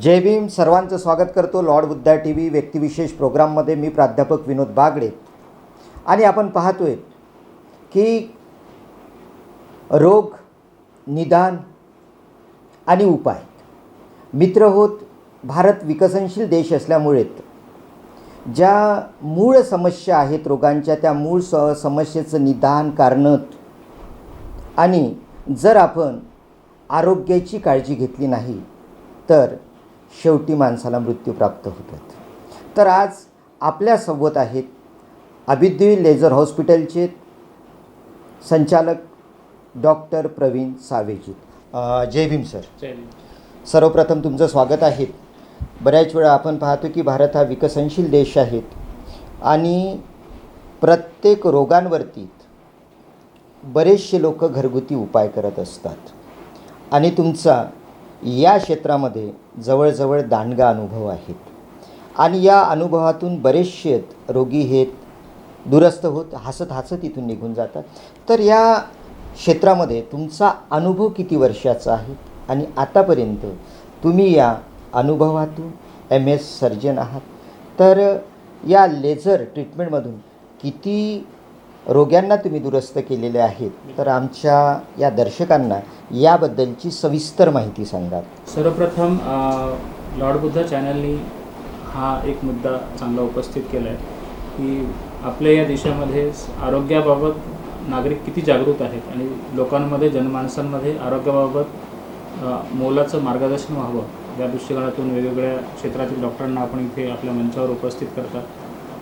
जय भीम. सर्वांचं स्वागत करतो लॉर्ड बुद्धा टी व्ही व्यक्तिविशेष प्रोग्राममध्ये. मी प्राध्यापक विनोद बागडे आणि आपण पाहतोय की रोग, निदान आणि उपाय मित्र होत. भारत विकसनशील देश असल्यामुळे ज्या मूळ समस्या आहेत रोगांच्या, त्या मूळ समस्येचं निदान कारणं आणि जर आपण आरोग्याची काळजी घेतली नाही तर शेवटी माणसाला मृत्यू प्राप्त होतात. तर आज आपल्यासोबत आहेत अभिद्वी लेझर हॉस्पिटलचे संचालक डॉक्टर प्रवीण सावेजी. जय भीम सर. जय भीम. सर्वप्रथम तुमचं स्वागत आहे. बऱ्याच वेळा आपण पाहतो की भारत हा विकसनशील देश आहे आणि प्रत्येक रोगांवरती बरेचसे लोक घरगुती उपाय करत असतात आणि तुमचा या क्षेत्रामध्ये जवळजवळ दांडगा अनुभव आहेत आणि या अनुभवातून बरेचसे रोगी हे दुरुस्त होत हसत इथून निघून जातात. तर या क्षेत्रामध्ये तुमचा अनुभव किती वर्षाचा आहे आणि आतापर्यंत तुम्ही या अनुभवातून MS सर्जन आहात, तर या लेझर ट्रीटमेंटमधून किती रोग्यांना तुम्ही दुरुस्त केलेले आहेत, तर आमच्या या दर्शकांना याबद्दलची सविस्तर माहिती सांगा. सर्वप्रथम लॉर्ड बुद्धा चॅनलनी हा एक मुद्दा चांगला उपस्थित केला आहे की आपल्या या देशामध्ये आरोग्याबाबत नागरिक किती जागृत आहेत आणि लोकांमध्ये, जनमानसांमध्ये आरोग्याबाबत मोलाचं मार्गदर्शन व्हावं, या दृष्टिकोनातून वेगवेगळ्या क्षेत्रातील डॉक्टरांना आपण इथे आपल्या मंचावर उपस्थित करतात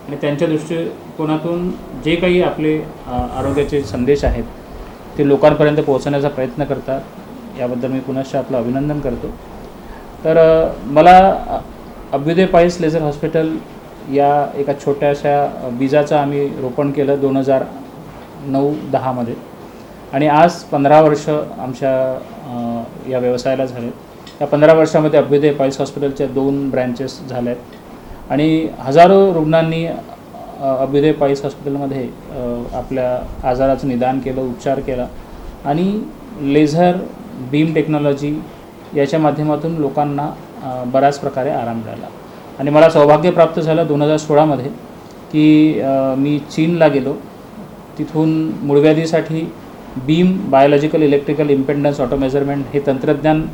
आणि त्यांच्या दृष्टिकोनातून जे काही आपले आरोग्याचे संदेश आहेत ते लोकांपर्यंत पोहोचवण्याचा प्रयत्न करतात. याबद्दल मी पुनश्च आपलं अभिनंदन करतो. तर मला अभ्युदय पाईल्स लेझर हॉस्पिटल या एका छोट्याशा बीजाचं आम्ही रोपण केलं 2009-10 मध्ये आणि आज 15 वर्ष आमच्या या व्यवसायाला झाले. या 15 वर्षामध्ये अभ्युदय पाईल्स हॉस्पिटलच्या 2 ब्रँचेस झाल्या आहेत आणि हजारो रुग्णांनी अभ्युदय पाईल्स हॉस्पिटलमध्ये आपल्या आजाराचं निदान केलं, उपचार केला आणि लेझर बीम टेक्नॉलॉजी याच्या माध्यमातून लोकांना बऱ्याच प्रकारे आराम मिळाला. आणि मला सौभाग्य प्राप्त झालं 2016 की मी चीनला गेलो. तिथून मूळव्याधीसाठी BEAM biological electrical impedance auto measurement हे तंत्रज्ञान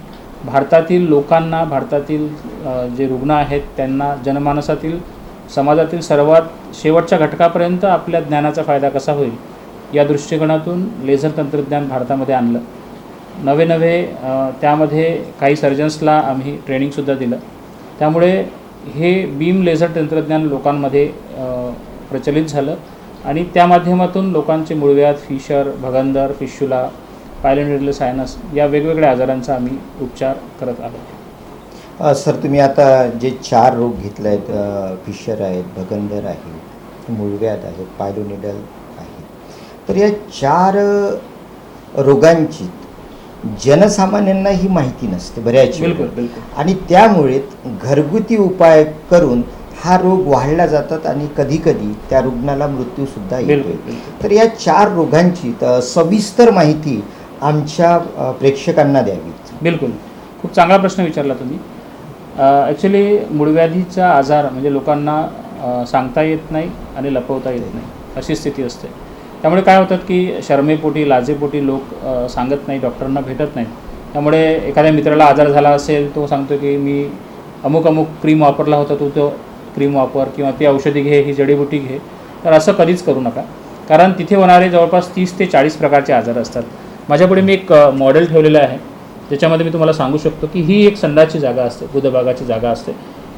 भारतातील लोकांना, भारतातील जे रुग्ण आहेत त्यांना, जनमानसातील, समाजातील सर्वात शेवटच्या घटकापर्यंत आपल्या ज्ञानाचा फायदा कसा होईल या दृष्टिकोनातून लेझर तंत्रज्ञान भारतामध्ये आणलं. नवे त्यामध्ये काही सर्जन्सला आम्ही ट्रेनिंगसुद्धा दिलं. त्यामुळे हे बीम लेझर तंत्रज्ञान लोकांमध्ये प्रचलित झालं आणि त्या माध्यमातून लोकांचे मूळव्याध, फिशर, भगंदर, फिशुला, पायलोनेडल सायनस या वेगवेगळ्या आजारांचा आम्ही उपचार करत आलो. सर, तुम्ही आता जे 4 रोग घेतले आहेत, फिशर आहेत, भगंदर आहे, मूळव्याध आहेत, पायलोनेडल आहे, तर या 4 रोगांची जनसामान्यांना ही माहिती नसते बऱ्याच. बिलकुल. आणि त्यामुळे घरगुती उपाय करून हा रोग वाढला जातात आणि कधीकधी त्या रुग्णाला मृत्यूसुद्धा येतो. तर या 4 रोगांची सविस्तर माहिती आमच्या प्रेक्षकांना द्यावी. बिलकुल, खूप चांगला प्रश्न विचारला तुम्ही. ॲक्च्युली मूळव्याधीचा आजार म्हणजे लोकांना सांगता येत नाही आणि लपवता येत नाही अशी स्थिती असते. त्यामुळे काय होतात की शरमेपोटी, लाजेपोटी लोक सांगत नाही, डॉक्टरांना भेटत नाहीत. त्यामुळे एखाद्या मित्राला आजार झाला असेल, तो सांगतो की मी अमुक क्रीम वापरला होता, तो क्रीम वापर किंवा ती औषधी घे, ही जडीबुटी घे. तर असं कधीच करू नका, कारण तिथे होणारे जवळपास 30 ते 40 प्रकारचे आजार असतात. माझ्यापुढे मी एक मॉडेल ठेवलेलं आहे ज्याच्यामध्ये मी तुम्हाला सांगू शकतो की ही एक संडाची जागा असते, गुदभागाची जागा असते.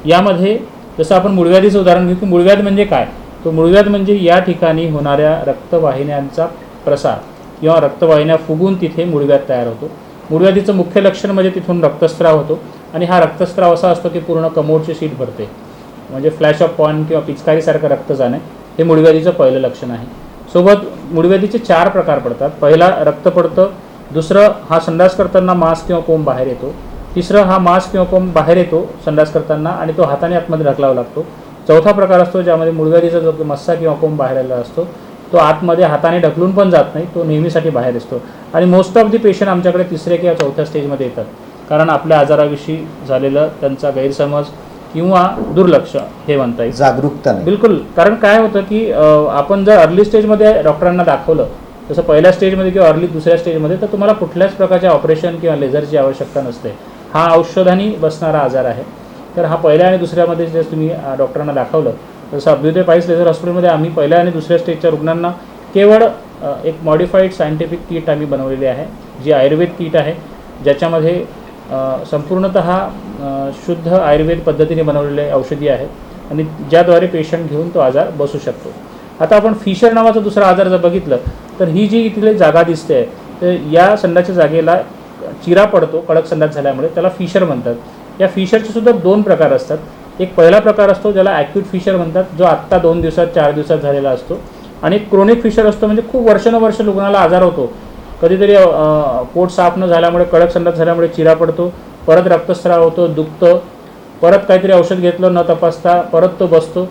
यामध्ये जसं आपण मूळव्याधीचं उदाहरण घेऊ की मूळव्याध म्हणजे काय, तो मूळव्याध म्हणजे या ठिकाणी होणाऱ्या रक्तवाहिन्यांचा प्रसार किंवा रक्तवाहिन्या फुगून तिथे मूळव्याध तयार होतो. मूळव्याधीचं मुख्य लक्षण म्हणजे तिथून रक्तस्राव होतो आणि हा रक्तस्राव असा असतो की पूर्ण कमोडची शीट भरते, म्हणजे फ्लॅश ऑफ पॉईंट किंवा पिचकारीसारखं रक्त जाणे हे मूळव्याधीचं पहिलं लक्षण आहे. सोबत मूळव्याधीचे 4 प्रकार पडतात. पहिला रक्त पडतं, दुसरं हा संडास करताना मांस किंवा कोंब बाहेर येतो, तिसरं हा मांस किंवा कोंब बाहेर येतो संडास करताना आणि तो हाताने आतमध्ये ढकलावा लागतो. चौथा प्रकार असतो ज्यामध्ये मूळव्याधीचा जो मस्सा किंवा कोंब बाहेर आलेला असतो तो आतमध्ये हाताने ढकलून पण जात नाही, तो नेहमीसाठी बाहेर असतो. आणि मोस्ट ऑफ दी पेशंट आमच्याकडे 3ऱ्या किंवा 4थ्या स्टेजमध्ये येतात. कारण आपल्या आजाराविषयी झालेलं त्यांचा गैरसमज किंवा दुर्लक्ष हे म्हणता येईल. जागरूकता नाही. बिलकुल. कारण काय होतं की आपण जर अर्ली स्टेजमध्ये डॉक्टरांना दाखवलं, जसं पहिल्या स्टेजमध्ये किंवा अर्ली दुसऱ्या स्टेजमध्ये, तर तुम्हाला कुठल्याच प्रकारच्या ऑपरेशन किंवा लेझरची आवश्यकता नसते. हा औषधांनी बसणारा आजार आहे. तर हा पहिल्या आणि दुसऱ्यामध्ये जर तुम्ही डॉक्टरांना दाखवलं, जसं अभ्युदय पाईस लेझर हॉस्पिटलमध्ये आम्ही पहिल्या आणि दुसऱ्या स्टेजच्या रुग्णांना केवळ एक मॉडिफाईड सायंटिफिक किट आम्ही बनवलेली आहे, जी आयुर्वेद किट आहे, ज्याच्यामध्ये संपूर्णतः शुद्ध आयुर्वेद पद्धतीने बनवलेले औषधी आहेत आणि ज्याद्वारे पेशंट घेऊन तो आजार बसू शकतो. आता आपण फिशर नावाचा दुसरा आजार जर बघितलं तर ही जी इथली जागा दिसते तर या संडाच्या जागेला चिरा पडतो कडक संडास झाल्यामुळे, त्याला फिशर म्हणतात. या फिशरचे सुद्धा 2 प्रकार असतात. एक पहिला प्रकार असतो ज्याला ॲक्यूट फिशर म्हणतात, जो आत्ता 2 दिवसात 4 दिवसात झालेला असतो. आणि एक क्रोनिक फिशर असतो, म्हणजे खूप वर्षानुवर्ष रुग्णाला आजार होतो. कधीतरी पोट साफ न झाल्यामुळे, कडक संडास झाल्यामुळे चिरा पडतो, परत रक्तस्राव होतो, दुखतं, परत काहीतरी औषध घेतलं न तपासता परत तो बसतो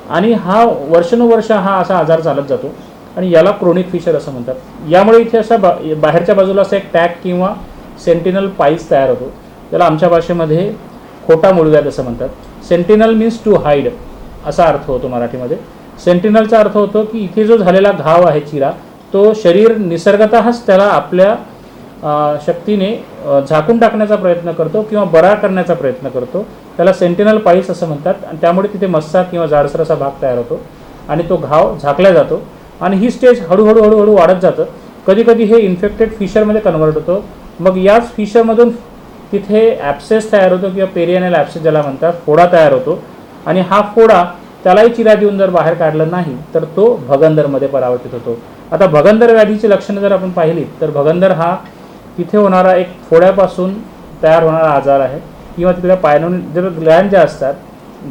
आणि हा वर्षानुवर्ष हा असा आजार चालत जातो आणि याला क्रोनिक फिशर असं म्हणतात. यामुळे इथे असा बाहेरच्या बाजूला असा एक टॅग किंवा सेंटिनल पाईस तयार होतो, त्याला आमच्या भाषेमध्ये खोटा मूळव्याध असं म्हणतात. सेंटिनल मीन्स टू हाईड असा अर्थ होतो मराठीमध्ये. सेंटिनलचा अर्थ होतो की इथे जो झालेला घाव आहे, चिरा, तो शरीर निसर्गतःच त्याला आपल्या शक्तीने झाकून टाकण्याचा प्रयत्न करतो किंवा बरा करण्याचा प्रयत्न करतो. त्याला सेंटिनल पाईस असं म्हणतात आणि त्यामुळे तिथे मस्सा किंवा जाडसर असा भाग तयार होतो आणि तो घाव झाकला जातो आणि ही स्टेज हळूहळू वाढत जातं. कधीकधी हे इन्फेक्टेड फिशरमध्ये कन्वर्ट होतो. मग याच फिशरमधून तिथे ॲप्सेस तयार होतो किंवा पेरियानल ॲप्सेस ज्याला म्हणतात, फोडा तयार होतो आणि हा फोडा त्यालाही चिरा देऊन जर बाहेर काढलं नाही तर तो भगंदरमध्ये परावर्तित होतो. आता भगंदर व्याधीची लक्षणं जर आपण पाहिली तर भगंदर हा तिथे होणारा एक फोड्यापासून तयार होणारा आजार आहे किंवा तिथल्या जर ग्लॅन्ड ज्या असतात,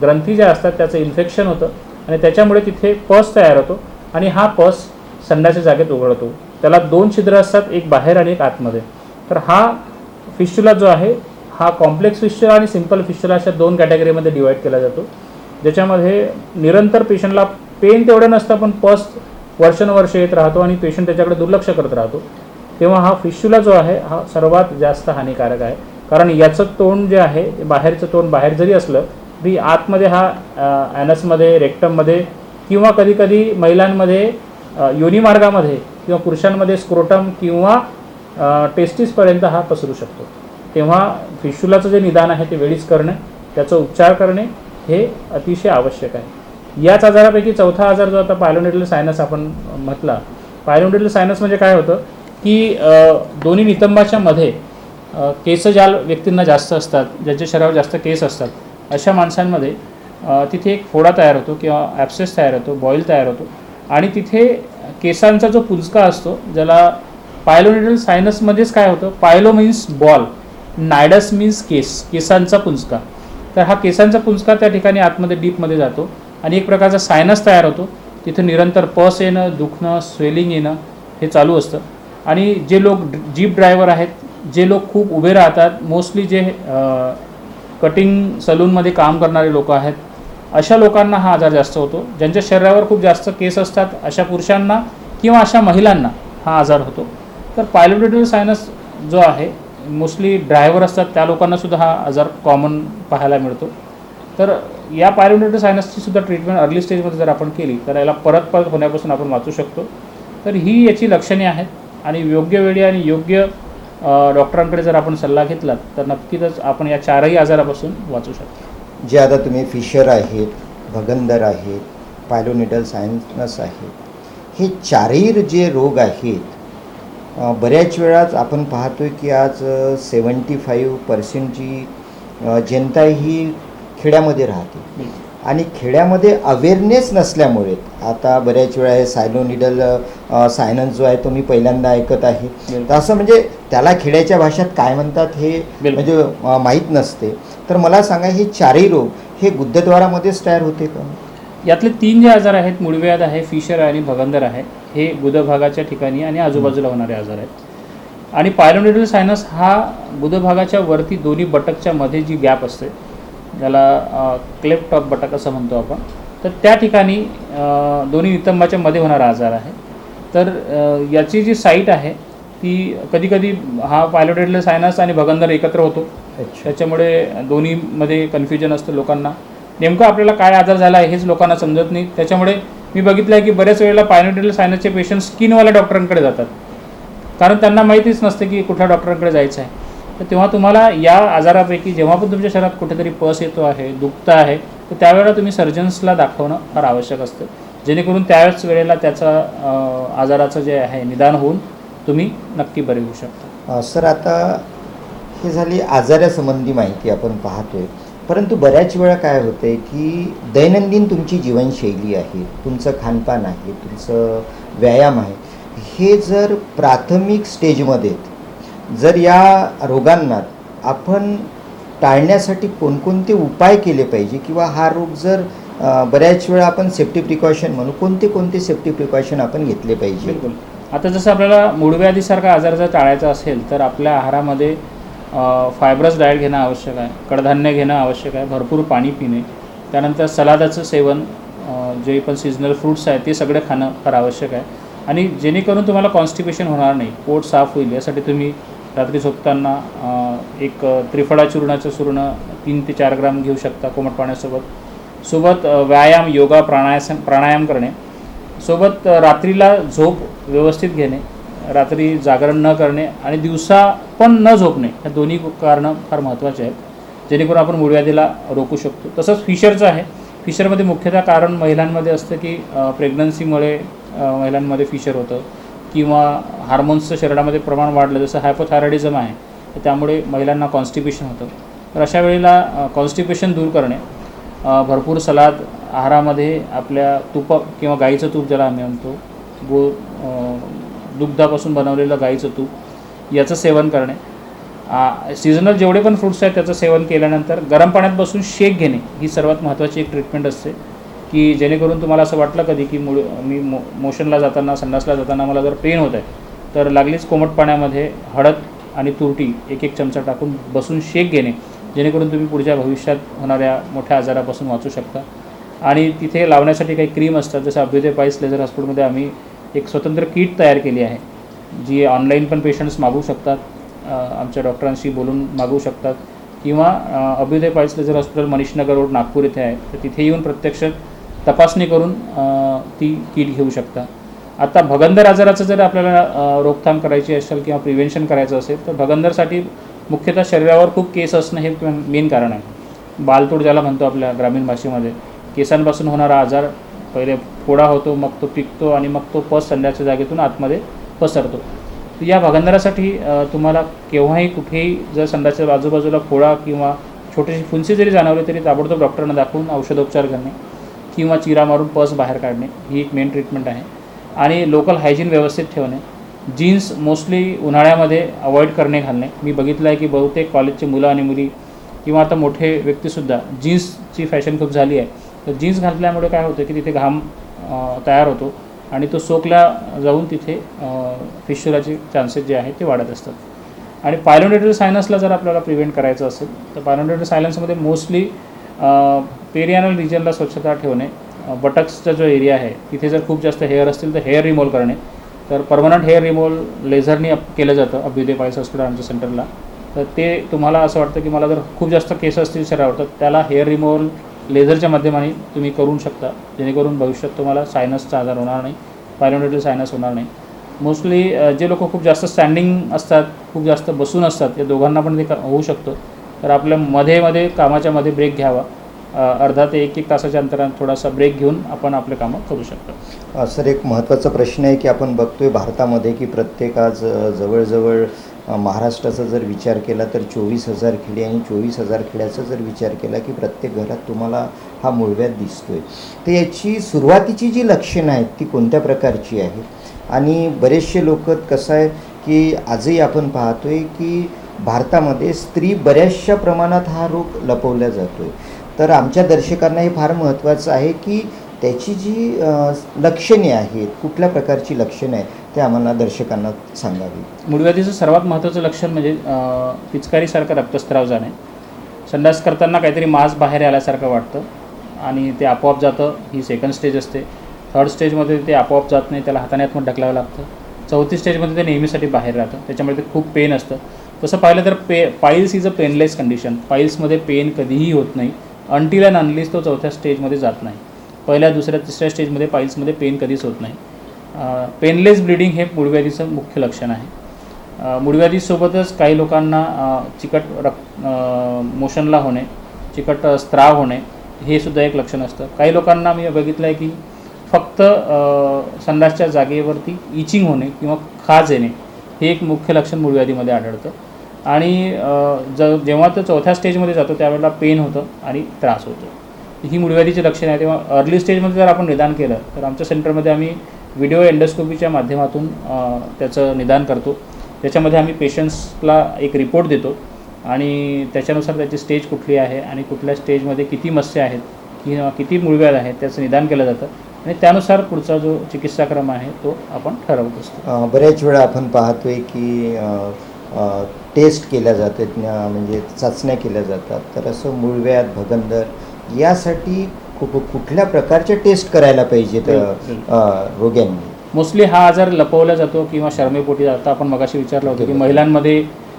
ग्रंथी ज्या असतात, त्याचं इन्फेक्शन होतं आणि त्याच्यामुळे तिथे पस तयार होतो आणि हा पस संडाच्या जागेत उघडतो. त्याला 2 छिद्र असतात, एक बाहेर आणि एक आतमध्ये. तर हा फिस्च्युला जो आहे हा कॉम्प्लेक्स फिस्च्युला आणि सिंपल फिस्च्युला अशा 2 कॅटेगरीमध्ये डिवाईड केला जातो, ज्याच्यामध्ये निरंतर पेशंटला पेन तेवढं नसतं पण पस वर्षानुवर्ष येत राहतो आणि पेशंट त्याच्याकडे दुर्लक्ष करत राहतो. तेव्हा हा फिस्च्युला जो आहे हा सर्वात जास्त हानिकारक आहे, कारण याचं तोंड जे आहे, बाहेरचं तोंड बाहेर जरी असलं तरी आतमध्ये हा ॲनसमध्ये, रेक्टममध्ये किंवा कधीकधी महिलांमध्ये योनिमार्गामध्ये किंवा पुरुषांमध्ये स्क्रोटम किंवा टेस्टिसपर्यंत हा पसरू शकतो. तेव्हा फिस्च्युलाचं जे निदान आहे ते वेळीच करणे, त्याचा उपचार करणे हे अतिशय आवश्यक आहे. याच आजारापैकी चौथा आजार जो आता पायलोनेटल सायनस आपण म्हटला. पायलोनेटल सायनस म्हणजे काय होतं की दोन्ही नितंबाच्या मध्ये केस ज्या व्यक्तींना जास्त असतात, ज्यांच्या शरीरावर जास्त केस असतात, अशा माणसांमध्ये तिथे एक फोडा तयार होतो किंवा ॲप्सेस तयार होतो, बॉईल तयार होतो आणि तिथे केसांचा जो पुंजका असतो, ज्याला पायलोनेटल सायनसमध्येच काय होतं, पायलो मीन्स बॉल, नायडस मीन्स केसांचा पुंजका. तर हा केसांचा पुंजका त्या ठिकाणी आतमध्ये डीपमध्ये जातो आणि एक प्रकारचा सायनस तयार होतो. तिथे निरंतर पस येणं, दुखणं, स्वेलिंग येणं हे चालू असतं. आणि जे लोक जीप ड्रायव्हर आहेत, जे लोक खूप उभे राहतात, मोस्टली जे कटिंग सलूनमध्ये काम करणारे लोक आहेत, अशा लोकांना हा आजार जास्त होतो. ज्यांच्या शरीरावर खूप जास्त केस असतात अशा पुरुषांना किंवा अशा महिलांना हा आजार होतो. तर पायलोनेटल सायनस जो आहे, मोस्टली ड्रायव्हर असतात त्या लोकांनासुद्धा हा आजार कॉमन पाहायला मिळतो. तर या पायलोनेटल सायनसची सुद्धा ट्रीटमेंट अर्ली स्टेजमध्ये जर आपण केली तर याला परत होण्यापासून आपण वाचू शकतो. तर ही याची लक्षणे आहेत आणि योग्य वेळी आणि योग्य डॉक्टरांकडे जर आपण सल्ला घेतला तर नक्कीच आपण या 4ही आजारापासून वाचू शकतो. जे आता तुम्ही फिशर आहेत, भगंदर आहेत, पायलोनेटल सायनस आहेत, हे 4ही जे रोग आहेत, बऱ्याच वेळाच आपण पाहतो की आज 75% जी जनता ही खेड्यामध्ये राहते आणि खेड्यामध्ये अवेअरनेस नसल्यामुळे आता बऱ्याच वेळा हे सायलोनिडल सायनस जो आहे तो मी पहिल्यांदा ऐकत आहे. तर असं म्हणजे त्याला खेड्याच्या भाषेत काय म्हणतात हे म्हणजे माहीत नसते. तर मला सांगा, हे 4ही रोग हे गुदद्वारामध्येच तयार होते का? यातले 3 जे आजार आहेत, मूळव्याध आहे, फिशर आहे आणि भगंदर आहे, हे गुदभागाच्या ठिकाणी आणि आजूबाजूला होणारे आजार आहेत. आणि पायलोनेटल सायनस हा गुदभागाच्या वरती दोन्ही बटकच्या मध्ये जी गॅप असते, ज्याला क्लेफ्ट टॉप बटक असं म्हणतो आपण, तर त्या ठिकाणी दोन्ही नितंबाच्या मध्ये होणारा आजार आहे. तर याची जी साईट आहे की कधी कधी हा पायलोटेडल सायनस आणि भगंदर एकत्र होतो. त्याच्यामुळे दोन्हीमध्ये कन्फ्युजन असतं लोकांना. नेमकं आपल्याला काय आजार झाला आहे हेच लोकांना समजत नाही. त्याच्यामुळे मी बघितलं आहे की बऱ्याच वेळेला पायलोटेडल सायनसचे पेशंट स्किनवाल्या डॉक्टरांकडे जातात, कारण त्यांना माहितीच नसते की कुठल्या डॉक्टरांकडे जायचं आहे. तर तेव्हा तुम्हाला या आजारापैकी जेव्हा पण तुमच्या शरीरात कुठेतरी पस येतो आहे, दुखतं आहे, तर त्यावेळेला तुम्ही सर्जन्सला दाखवणं फार आवश्यक असतं, जेणेकरून त्यावेळेस वेळेला त्याचा आजाराचं जे आहे निदान होऊन तुम्ही नक्की बरे होऊ शकता. सर, आता हे झाली आजारासंबंधी माहिती आपण पाहतोय, परंतु बऱ्याच वेळा काय होतं आहे की दैनंदिन तुमची जीवनशैली आहे, तुमचं खानपान आहे, तुमचं व्यायाम आहे, हे जर प्राथमिक स्टेजमध्ये जर या रोगांना आपण टाळण्यासाठी कोणकोणते उपाय केले पाहिजे, किंवा हा रोग जर बऱ्याच वेळा आपण सेफ्टी प्रिकॉशन म्हणू, कोणते सेफ्टी प्रिकॉशन आपण घेतले पाहिजे? बिलकुल. आता जसं आपल्याला मूळव्याधीसारखा आजार जर टाळायचा असेल तर आपल्या आहारामध्ये फायब्रस डाएट घेणं आवश्यक आहे, कडधान्य घेणं आवश्यक आहे, भरपूर पाणी पिणे, त्यानंतर सलादाचं सेवन, जे पण सीजनल फ्रूट्स आहेत ते सगळे खाणं फार आवश्यक आहे. आणि जेणेकरून तुम्हाला कॉन्स्टिपेशन होणार नाही, पोट साफ होईल, यासाठी तुम्ही रात्री झोपताना एक त्रिफळा चूर्णाचं चूर्ण 3 ते 4 ग्राम घेऊ शकता कोमट पाण्यासोबत. व्यायाम, योगा, प्राणायाम करणे, सोबत रात्रीला झोप व्यवस्थित घेणे, रात्री जागरण न करणे आणि दिवसा पण न झोपणे, ह्या दोन्ही कारणं फार महत्त्वाचे आहेत, जेणेकरून आपण मूळव्याधीला रोखू शकतो. तसंच फिशरचं आहे. फिशरमध्ये मुख्यतः कारण महिलांमध्ये असतं की प्रेग्नन्सीमुळे महिलांमध्ये फिशर होतं, किंवा हार्मोन्सचं शरीरामध्ये प्रमाण वाढलं, जसं हायपोथायरॉइडिझम आहे, तर त्यामुळे महिलांना कॉन्स्टिपेशन होतं. तर अशा वेळेला कॉन्स्टिपेशन दूर करणे, भरपूर सलाद आहारामध्ये, आपल्या तूप किंवा गाईचं तूप ज्याला आम्ही म्हणतो, दुग्धापासून बनवलेलं गाईचं तूप, याचं सेवन करणे, सीझनल जेवढे पण फ्रूट्स आहेत त्याचं सेवन केल्यानंतर गरम पाण्यात बसून शेक घेणे, ही सर्वात महत्त्वाची एक ट्रीटमेंट असते, की जेणेकरून तुम्हाला असं वाटलं कधी की मी मोशनला जाताना, संडासला जाताना मला जर पेन होत आहे, तर लागलीच कोमट पाण्यामध्ये हळद आणि तुरटी 1-1 चमचा टाकून बसून शेक घेणे, जेणेकरून तुम्ही पुढच्या भविष्यात होणाऱ्या मोठ्या आजारापासून वाचू शकता. आणि तिथे लावण्यासाठी काही क्रीम असतात, जसं अभ्युदय पाईस लेझर हॉस्पिटलमध्ये आम्ही एक स्वतंत्र किट तयार केली आहे, जी ऑनलाईन पण पेशंट्स मागवू शकतात, आमच्या डॉक्टरांशी बोलून मागवू शकतात, किंवा Abhyuday piles laser hospital Manishnagar road Nagpur इथे आहे, तर तिथे येऊन प्रत्यक्ष तपासणी करून ती किट घेऊ शकता. आता भगंदर आजाराचं जर आपल्याला रोकथाम करायची असेल किंवा प्रिव्हेन्शन करायचं असेल, तर भगंदरसाठी मुख्यतः शरीरावर खूप केस असणं हे मेन कारण आहे. बालतूड ज्याला म्हणतो आपल्या ग्रामीण भाषेमध्ये, केसांपासून होणारा आजार पहिले फोडा होतो, मग तो पिकतो आणि मग तो पस संध्याच्या जागेतून आतमध्ये पसरतो. तर या भगंदरासाठी तुम्हाला केव्हाही कुठेही जर संध्याच्या आजूबाजूला फोडा किंवा छोटीशी फुंसी जरी जाणवली तरी ताबडतोब डॉक्टरांना दाखवून औषधोपचार करणे किंवा चिरा मारून पस बाहेर काढणे, ही एक मेन ट्रीटमेंट आहे. आणि लोकल हायजीन व्यवस्थित ठेवणे, जीन्स मोस्टली उन्हाळ्यामध्ये अवॉइड करणे घालणे. मी बघितलं आहे की बहुतेक कॉलेजचे मुलं आणि मुली किंवा आता मोठे व्यक्तीसुद्धा जीन्सची फॅशन खूप झाली आहे, तर जीन्स घातल्यामुळे काय होतं की तिथे घाम तयार होतो आणि तो सोकला जाऊन तिथे फिशराचे चान्सेस जे आहेत ते वाढत असतात. आणि पायलोनेटल सायनसला जर आपल्याला प्रिव्हेंट करायचं असेल तर पायलोनेटल सायनसमध्ये मोस्टली पेरियानल रिजनला स्वच्छता ठेवणे, बटक्सचा जो एरिया आहे तिथे जर खूप जास्त हेअर असतील तर हेअर रिमूव्ह करणे, तर परमनंट हेअर रिमूव्हल लेझरनी केलं जातं अभ्युदय पाईस हॉस्पिटल आमच्या सेंटरला. तर ते तुम्हाला असं वाटतं की मला जर खूप जास्त केस असतील शरीरावर, तर त्याला हेअर रिमूव्हल लेझरच्या माध्यमाने तुम्ही करू शकता, जेणेकरून भविष्यात तुम्हाला सायनसचा आजार होणार नाही, पायलोनेटल सायनस होणार नाही. मोस्टली जे लोक खूप जास्त स्टँडिंग असतात, खूप जास्त बसून असतात, या दोघांना पण ते होऊ शकतं. तर आपल्या मध्ये कामाच्या मध्ये ब्रेक घ्यावा, अर्धा ते 1-1 तासाच्या अंतरात थोडासा ब्रेक घेऊन आपण आपले कामं करू शकतो. सर, एक महत्त्वाचा प्रश्न आहे की आपण बघतोय भारतामध्ये की प्रत्येक आज जवळजवळ महाराष्ट्राचा जर विचार केला तर 24,000 खेडे, आणि 24,000 खेड्याचा जर विचार केला की प्रत्येक घरात तुम्हाला हा मूळव्याध दिसतोय. तर याची सुरुवातीची जी लक्षणं आहेत ती कोणत्या प्रकारची आहेत? आणि बरेचसे लोक कसं आहे की आजही आपण पाहतोय की भारतामध्ये स्त्री बऱ्याचशा प्रमाणात हा रोग लपवला जातो आहे. तर आमच्या दर्शकांना हे फार महत्त्वाचं आहे की त्याची जी लक्षणे आहेत, कुठल्या प्रकारची लक्षणं आहे ते आम्हाला दर्शकांना सांगावी. मूळव्याधीचं सर्वात महत्त्वाचं लक्षण म्हणजे पिचकारीसारखं रक्तस्राव जाणे, संडास करताना काहीतरी मांस बाहेर आल्यासारखं वाटतं आणि ते आपोआप जातं, ही सेकंड स्टेज असते. थर्ड स्टेजमध्ये ते आपोआप जात नाही, त्याला हाताने आतमध्ये ढकलावं लागतं. चौथी स्टेजमध्ये ते नेहमीसाठी बाहेर राहतं, त्याच्यामुळे ते खूप पेन असतं. तसं पाहिलं तर piles is a painless condition. पाईल्समध्ये पेन कधीही होत नाही अनटिल अँड अनलिस तो चौथ्या स्टेजमध्ये जात नाही. पहिल्या, दुसऱ्या, तिसऱ्या स्टेजमध्ये पाईल्समध्ये पेन कधीच होत नाही. पेनलेस ब्लिडिंग हे मूळव्याधीचं मुख्य लक्षण आहे. मूळव्याधीसोबतच काही लोकांना चिकट मोशनला होणे, चिकट स्त्राव होणे हे सुद्धा एक लक्षण असतं. काही लोकांना मी बघितलं आहे की फक्त संडासच्या जागेवरती इचिंग होणे किंवा खाज येणे हे एक मुख्य लक्षण मूळव्याधीमध्ये आढळतं. आणि जेव्हा तो चौथ्या स्टेजमध्ये जातो त्यावेळेला पेन होतं आणि त्रास होतो. ही मूळव्याधीची लक्षणे आहे. तेव्हा अर्ली स्टेजमध्ये जर आपण निदान केलं तर आमच्या सेंटरमध्ये आम्ही व्हिडिओ एंडोस्कोपीच्या माध्यमातून त्याचं निदान करतो. त्याच्यामध्ये आम्ही पेशंट्सला एक रिपोर्ट देतो आणि त्याच्यानुसार त्याची स्टेज कुठली आहे आणि कुठल्या स्टेजमध्ये किती मस्से आहेत किंवा किती मूळव्याध आहेत त्याचं निदान केलं जातं आणि त्यानुसार पुढचा जो चिकित्साक्रम आहे तो आपण ठरवत असतो. बऱ्याच वेळा आपण पाहतोय की टेस्ट केल्या जातात, म्हणजे चाचण्या केल्या जातात. तर असं मूळव्याध, भगंदर यासाठी कुठल्या प्रकारच्या टेस्ट करायला पाहिजेत रोग्यांनी? मोस्टली हा आजार लपवला जातो किंवा शर्मेपोटी जातं. आपण मगाशी विचारलं होतं की महिलांमध्ये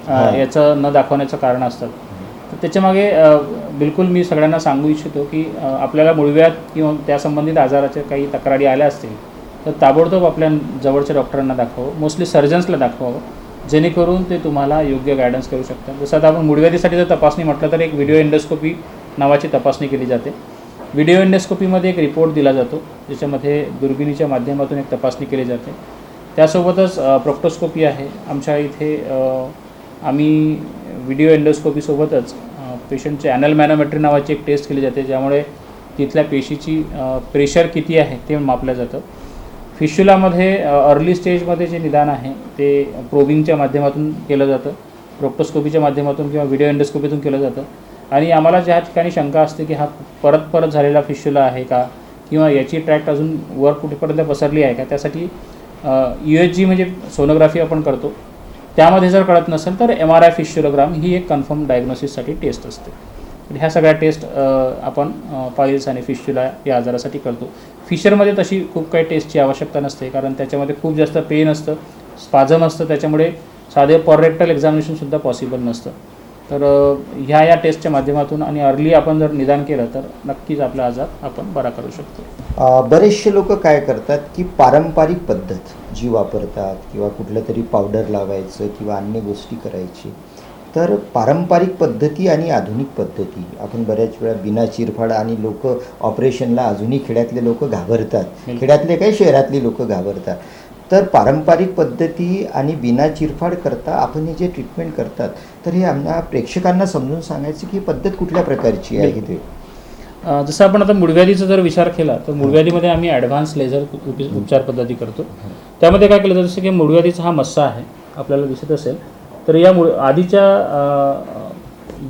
याचं न दाखवण्याचं कारण असतात. तर त्याच्यामागे बिलकुल मी सगळ्यांना सांगू इच्छितो की आपल्याला मूळव्याध किंवा त्यासंबंधित आजाराच्या काही तक्रारी आल्या असतील तर ताबडतोब आपल्या जवळच्या डॉक्टरांना दाखवावं, मोस्टली सर्जन्सला दाखवावं, जेणेकरून ते तुम्हाला योग्य गायडन्स करू शकतात. जसं आता आपण मूळव्याधीसाठी जर तपासणी म्हटलं तर एक व्हिडिओ एंडोस्कोपी नावाची तपासणी केली जाते. व्हिडिओ एंडोस्कोपीमध्ये एक रिपोर्ट दिला जातो ज्याच्यामध्ये दुर्बिणीच्या माध्यमातून एक तपासणी केली जाते. त्यासोबतच प्रोक्टोस्कोपी आहे. आमच्या इथे आम्ही व्हिडिओ एंडोस्कोपीसोबतच पेशंटचे ॲनल मॅनोमेट्री नावाची एक टेस्ट केली जाते, ज्यामुळे तिथल्या पेशीची प्रेशर किती आहे ते मापलं जातं. फिश्युलामध्ये अर्ली स्टेजमध्ये जे निदान आहे ते प्रोबिंगच्या माध्यमातून केलं जातं, प्रोक्टोस्कोपीच्या माध्यमातून किंवा व्हिडिओ एंडोस्कोपीतून केलं जातं. आणि आम्हाला ज्या ठिकाणी शंका असते की हा परत झालेला फिश्युला आहे का किंवा याची ट्रॅक्ट अजून वर कुठेपर्यंत पसरली आहे का, त्यासाठी UHG म्हणजे सोनोग्राफी आपण करतो. त्यामध्ये जर कळत नसेल तर MRI फिश्युलोग्राम ही एक कन्फर्म डायग्नोसिससाठी टेस्ट असते. तर ह्या सगळ्या टेस्ट आपण पाईल्स आणि फिश्युला या आजारासाठी करतो. फिशरमध्ये तशी खूप काही टेस्टची आवश्यकता नसते, कारण त्याच्यामध्ये खूप जास्त पेन असतं, स्पाझम असतं, त्याच्यामुळे साधे पॉरेक्टल एक्झामिनेशनसुद्धा पॉसिबल नसतं. तर ह्या टेस्टच्या माध्यमातून आणि अर्ली आपण जर निदान केलं तर नक्कीच आपला आजार आपण बरा करू शकतो. बरेचसे लोक काय करतात की पारंपरिक पद्धत जी वापरतात किंवा कुठलं तरी पावडर लावायचं किंवा अन्य गोष्टी करायची. तर पारंपरिक पद्धती आणि आधुनिक पद्धती आपण बऱ्याच वेळा बिना चिरफाड, आणि लोक ऑपरेशनला अजूनही खेड्यातले लोक घाबरतात, खेड्यातले काही शहरातली लोक घाबरतात. तर पारंपरिक पद्धती आणि बिना चिरफाड करता आपण हे जे ट्रीटमेंट करतात तर हे आम्हाला प्रेक्षकांना समजून सांगायचं की ही पद्धत कुठल्या प्रकारची आहे ते. जसं आपण आता मूळव्याधीचा जर विचार केला तर मूळव्याधीमध्ये आम्ही ॲडव्हान्स लेझर उपचार पद्धती करतो. त्यामध्ये काय केलं जातं, जसं की मूळव्याधीचा हा मस्सा आहे आपल्याला दिसत असेल, तर या आधीच्या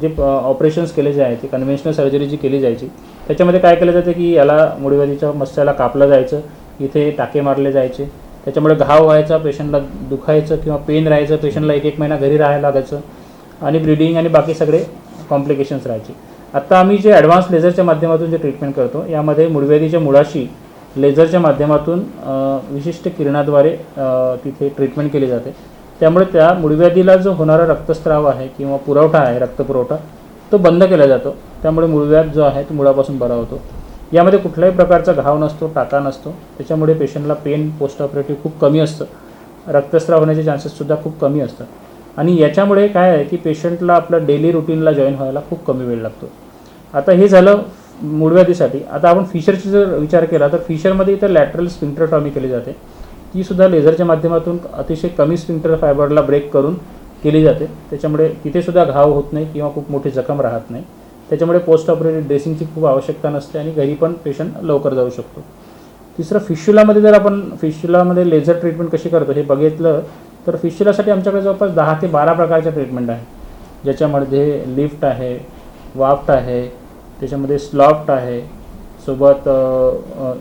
जे ऑपरेशन्स केले जे आहे ते कन्व्हेन्शनल सर्जरी जी केली जायची त्याच्यामध्ये काय केलं जातं की याला मूळव्याधीच्या मस्स्याला कापलं जायचं, इथे टाके मारले जायचे, त्याच्यामुळे घाव व्हायचा, पेशंटला दुखायचं किंवा पेन राहायचं, पेशंटला 1 महिना घरी राहायला लागायचं आणि ब्लिडिंग आणि बाकी सगळे कॉम्प्लिकेशन्स राहायचे. आत्ता आम्ही जे ॲडव्हान्स लेझरच्या माध्यमातून जे ट्रीटमेंट करतो यामध्ये मूळव्याधीच्या मुळाशी लेझरच्या माध्यमातून विशिष्ट किरणाद्वारे तिथे ट्रीटमेंट केली जाते. त्यामुळे त्या मूळव्याधीला जो होणारा रक्तस्राव आहे किंवा पुरवठा आहे, रक्तपुरवठा, तो बंद केला जातो. त्यामुळे मूळव्याध जो आहे तो मुळापासून बरा होतो. यामध्ये कुठल्याही प्रकारचा घाव नसतो, टाका नसतो, त्याच्यामुळे पेशंटला पेन पोस्ट ऑपरेटिव्ह खूप कमी असतं, रक्तस्राव होण्याचे चान्सेससुद्धा खूप कमी असतात. आणि याच्यामुळे काय आहे की पेशंटला आपलं डेली रुटीनला जॉईन व्हायला खूप कमी वेळ लागतो. आता हे झालं मूळव्याधीसाठी. आता आपण फिशरची जर विचार केला तर फिशरमध्ये इथं लॅटरल स्फिंक्टरटॉमी केली जाते. ती सुद्धा लेझरच्या माध्यमातून अतिशय कमी स्फिंक्टर फायबरला ब्रेक करून केली जाते. त्याच्यामुळे तिथेसुद्धा घाव होत नाही किंवा खूप मोठी जखम राहत नाही. त्याच्यामुळे पोस्ट ऑपरेटिव्ह ड्रेसिंगची खूप आवश्यकता नसते आणि घरी पण पेशंट लवकर जाऊ शकतो. तिसरं फिश्युलामध्ये जर आपण फिश्युलामध्ये लेझर ट्रीटमेंट कशी करतो हे बघितलं तर फिश्युलासाठी आमच्याकडे जवळपास 10 ते 12 प्रकारच्या ट्रीटमेंट आहे, ज्याच्यामध्ये लिफ्ट आहे, वाफ्ट आहे, त्याच्यामध्ये स्लॉफ्ट आहे, सोबत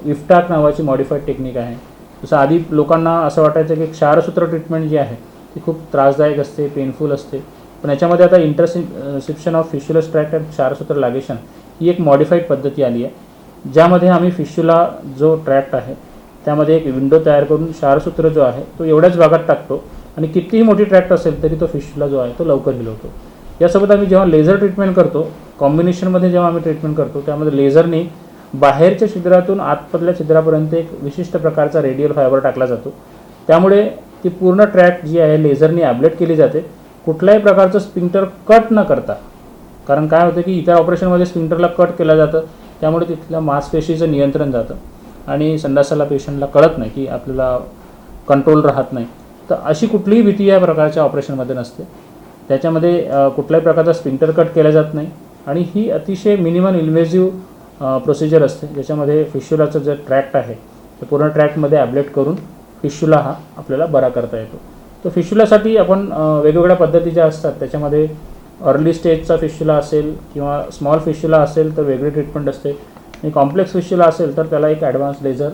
इफ्टाक नावाची मॉडिफाईड टेक्निक आहे. जसं आधी लोकांना असं वाटायचं की क्षारसूत्र ट्रीटमेंट जी आहे ती खूप त्रासदायक असते, पेनफुल असते, पण याच्यामध्ये आता इंटरसिप्शन ऑफ फिश्युलस ट्रॅक्ट अँड क्षारसूत्र लागेशन ही एक मॉडिफाईड पद्धती आली आहे, ज्यामध्ये आम्ही फिश्युला जो ट्रॅक्ट आहे त्यामध्ये एक विंडो तयार करून क्षारसूत्र जो आहे तो एवढ्याच भागात टाकतो आणि कितीही मोठी ट्रॅक्ट असेल तरी तो फिशला जो आहे तो लवकर हील होतो. यासोबत आम्ही जेव्हा लेझर ट्रीटमेंट करतो, कॉम्बिनेशनमध्ये जेव्हा आम्ही ट्रीटमेंट करतो त्यामध्ये लेझरनी बाहेरच्या छिद्रातून आतमधल्या छिद्रापर्यंत एक विशिष्ट प्रकारचा रेडियल फायबर टाकला जातो. त्यामुळे ती पूर्ण ट्रॅक जी आहे लेझरनी ॲब्लेट केली जाते, कुठल्याही प्रकारचं स्पिंक्टर कट न करता. कारण काय होतं की इतर ऑपरेशनमध्ये स्पिंक्टरला कट केलं जातं, त्यामुळे तिथल्या मांसपेशीचं नियंत्रण जातं आणि संडासाला पेशंटला कळत नाही की आपल्याला कंट्रोल राहत नाही. तर अशी कुठलीही भीती या प्रकारच्या ऑपरेशनमध्ये नसते. त्याच्यामध्ये कुठल्याही प्रकारचा स्पिंक्टर कट केला जात नाही आणि ही अतिशय मिनिमम इन्व्हेसिव्ह प्रोसिजर असते, ज्याच्यामध्ये फिश्युलाचं जे ट्रॅक्ट आहे ते पूर्ण ट्रॅक्टमध्ये ॲब्लेट करून फिश्युला हा आपल्याला बरा करता येतो. तर फिश्युलासाठी आपण वेगवेगळ्या पद्धती ज्या असतात त्याच्यामध्ये अर्ली स्टेजचा फिश्युला असेल किंवा स्मॉल फिश्युला असेल तर वेगळी ट्रीटमेंट असते आणि कॉम्प्लेक्स फिश्युला असेल तर त्याला एक ॲडव्हान्स लेझर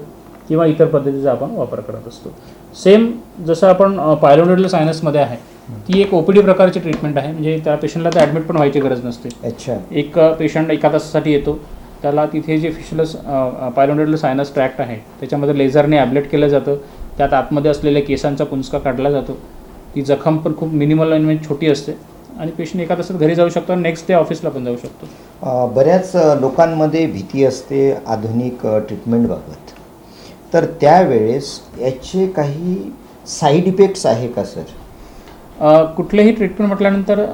किंवा इतर पद्धतीचा आपण वापर करत असतो. सेम जसं आपण पायलोनेडल सायनसमध्ये आहे ती एक OPD प्रकारची ट्रीटमेंट आहे, म्हणजे त्या पेशंटला तर ॲडमिट पण व्हायची गरज नसते. अच्छा. एक पेशंट एका तासासाठी येतो, त्याला तिथे जे फिशुलस पायलोनेडल सायनस ट्रॅक्ट आहे त्याच्यामध्ये लेझरने ॲब्लेट केलं जातं. त्यात आतमध्ये असलेल्या केसांचा पुंजका काढला जातो. ती जखम पण खूप मिनिमल आणि छोटी असते आणि पेशंट एका तासात घरी जाऊ शकतो आणि नेक्स्ट डे ऑफिसला पण जाऊ शकतो. बऱ्याच लोकांमध्ये भीती असते आधुनिक ट्रीटमेंटबाबत, तर त्यावेळेस याचे काही साईड इफेक्ट्स आहे का सर? कुठलेही ट्रीटमेंट म्हटल्यानंतर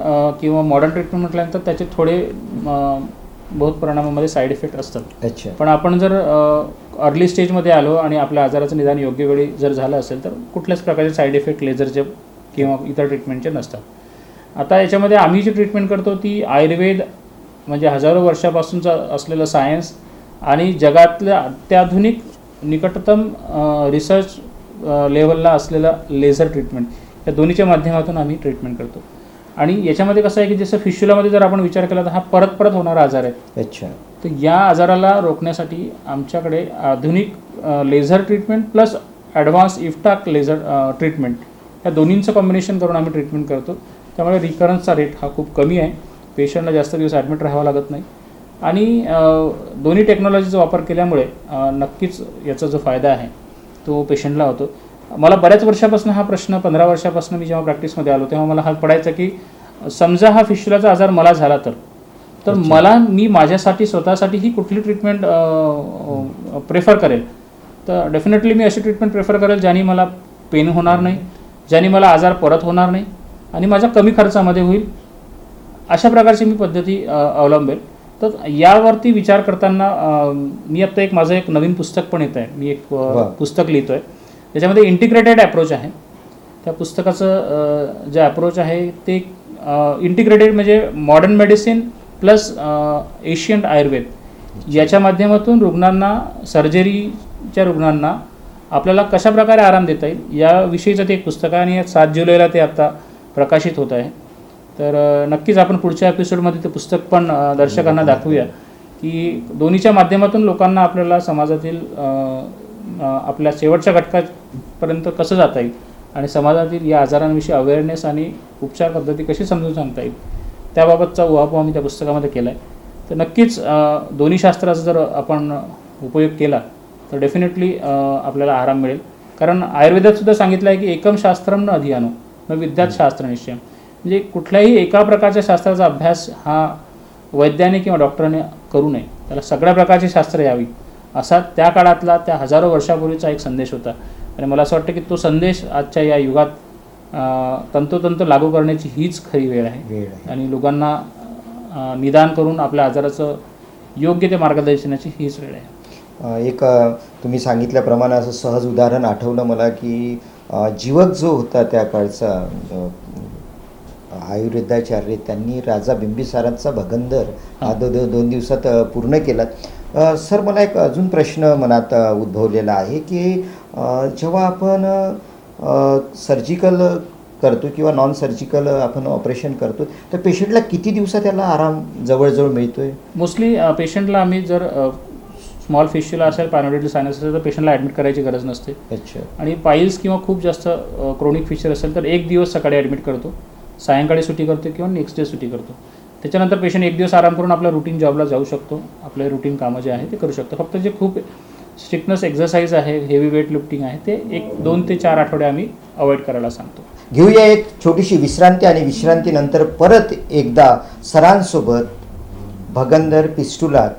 किंवा मॉडर्न ट्रीटमेंट म्हटल्यानंतर त्याचे थोडे बहुत प्रमाणामध्ये साईड इफेक्ट असतात. अच्छा. पण आपण जर अर्ली स्टेजमध्ये आलो आणि आपल्या आजाराचं निदान योग्य वेळी जर झालं असेल तर कुठल्याच प्रकारचे साईड इफेक्ट लेझरचे किंवा इतर ट्रीटमेंटचे नसतात. आता याच्यामध्ये आम्ही जी ट्रीटमेंट करतो ती आयुर्वेद म्हणजे हजारो वर्षापासूनचं असलेलं सायन्स आणि जगातल्या अत्याधुनिक निकटतम रिसर्च लेवलला असलेलं लेझर ट्रीटमेंट, या दोन्हीच्या माध्यमातून आम्ही ट्रीटमेंट करतो. आणि याच्यामध्ये कसं आहे की जसं फिश्युलामध्ये जर आपण विचार केला तर हा परत परत होणारा आजार आहे. अच्छा. तर या आजाराला रोखण्यासाठी आमच्याकडे आधुनिक लेझर ट्रीटमेंट प्लस ॲडव्हान्स इफ्टाक लेझर ट्रीटमेंट या दोन्हींचं कॉम्बिनेशन करून आम्ही ट्रीटमेंट करतो. त्यामुळे रिकरन्सचा रेट हा खूप कमी आहे, पेशंटला जास्त दिवस ॲडमिट राहावं लागत नाही आणि दोन्ही टेक्नॉलॉजीचा वापर केल्यामुळे नक्कीच याचा जो फायदा आहे तो पेशंटला होतो. मला बऱ्याच वर्षापासून हा प्रश्न 15 वर्षापासून मी जेव्हा प्रॅक्टिसमध्ये आलो तेव्हा मला हा पडायचा की समजा हा फिश्युलाचा आजार मला झाला तर मला मी माझ्यासाठी स्वतःसाठी ही कुठली ट्रीटमेंट प्रेफर करेल. तर डेफिनेटली मी अशी ट्रीटमेंट प्रेफर करेल ज्याने मला पेन होणार नाही, ज्याने मला आजार परत होणार नाही आणि माझ्या कमी खर्चामध्ये होईल, अशा प्रकारची मी पद्धती अवलंबेल. तर यावरती विचार करताना मी आत्ता माझं एक नवीन पुस्तक पण येत आहे, मी एक पुस्तक लिहितो आहे त्याच्यामध्ये इंटिग्रेटेड ॲप्रोच आहे. त्या पुस्तकाचं जे ॲप्रोच आहे ते इंटिग्रेटेड म्हणजे modern medicine plus ancient Ayurveda याच्या माध्यमातून रुग्णांना, सर्जरीच्या रुग्णांना आपल्याला कशा प्रकारे आराम देता येईल याविषयीचं ते एक पुस्तक आहे आणि 7 जुलैला ते आता प्रकाशित होत आहे. तर नक्कीच आपण पुढच्या एपिसोडमध्ये ते पुस्तक पण दर्शकांना दाखवूया की दोन्हीच्या माध्यमातून लोकांना आपल्याला समाजातील आपल्या शेवटच्या घटकापर्यंत कसं जाता येईल आणि समाजातील या आजारांविषयी अवेअरनेस आणि उपचार पद्धती कशी समजून सांगता येईल त्याबाबतचा उहापोह आम्ही त्या पुस्तकामध्ये केला आहे. तर नक्कीच दोन्ही शास्त्राचा जर आपण उपयोग केला तर डेफिनेटली आपल्याला आराम मिळेल. कारण आयुर्वेदातसुद्धा सांगितलं आहे की एकम शास्त्रम न अधियानो न विद्यात शास्त्र निश्चय, म्हणजे कुठल्याही एका प्रकारच्या शास्त्राचा अभ्यास हा वैद्याने किंवा डॉक्टरने करू नये, त्याला सगळ्या प्रकारची शास्त्र यावी असा त्या काळातला, त्या हजारो वर्षापूर्वीचा एक संदेश होता. आणि मला असं वाटतं की तो संदेश आजच्या या युगात तंतोतंत लागू करण्याची हीच खरी वेळ आहे आणि लोकांना निदान करून आपल्या आजाराचं योग्य ते मार्गदर्शनाची हीच वेळ आहे. एक तुम्ही सांगितल्याप्रमाणे असं सहज उदाहरण आठवलं मला की जीवक जो होता त्या काळचा आयुर्वेदाचार्य, त्यांनी राजा बिंबिसारांचा भगंदर हा 2 दिवसात पूर्ण केला. सर, मला एक अजून प्रश्न मनात उद्भवलेला आहे की जेव्हा आपण सर्जिकल करतो किंवा नॉन सर्जिकल आपण ऑपरेशन करतो तर पेशंटला किती दिवसात त्याला आराम जवळजवळ मिळतो आहे? मोस्टली पेशंटला आम्ही जर स्मॉल फिश्युला असेल, पायलोनेडल सायनस असेल तर पेशंटला ॲडमिट करायची गरज नसते. अच्छा. आणि पाईल्स किंवा खूप जास्त क्रोनिक फिशर असेल तर 1 दिवस सकाळी ॲडमिट करतो, सायंकाळी सुट्टी करतो किंवा नेक्स्ट डे सुट्टी करतो. त्याच्यानंतर पेशंट 1 दिवस आराम करून आपल्या रुटीन जॉबला जाऊ शकतो, आपले रुटीन कामं जे आहे ते करू शकतो. फक्त जे खूप स्ट्रिक्टनेस एक्झरसाईज आहे, हेवी वेट लिफ्टिंग आहे, ते 2 ते 4 आठवडे आम्ही अवॉइड करायला सांगतो. घेऊया एक छोटीशी विश्रांती आणि विश्रांतीनंतर परत एकदा सरांसोबत भगंदर फिस्टुला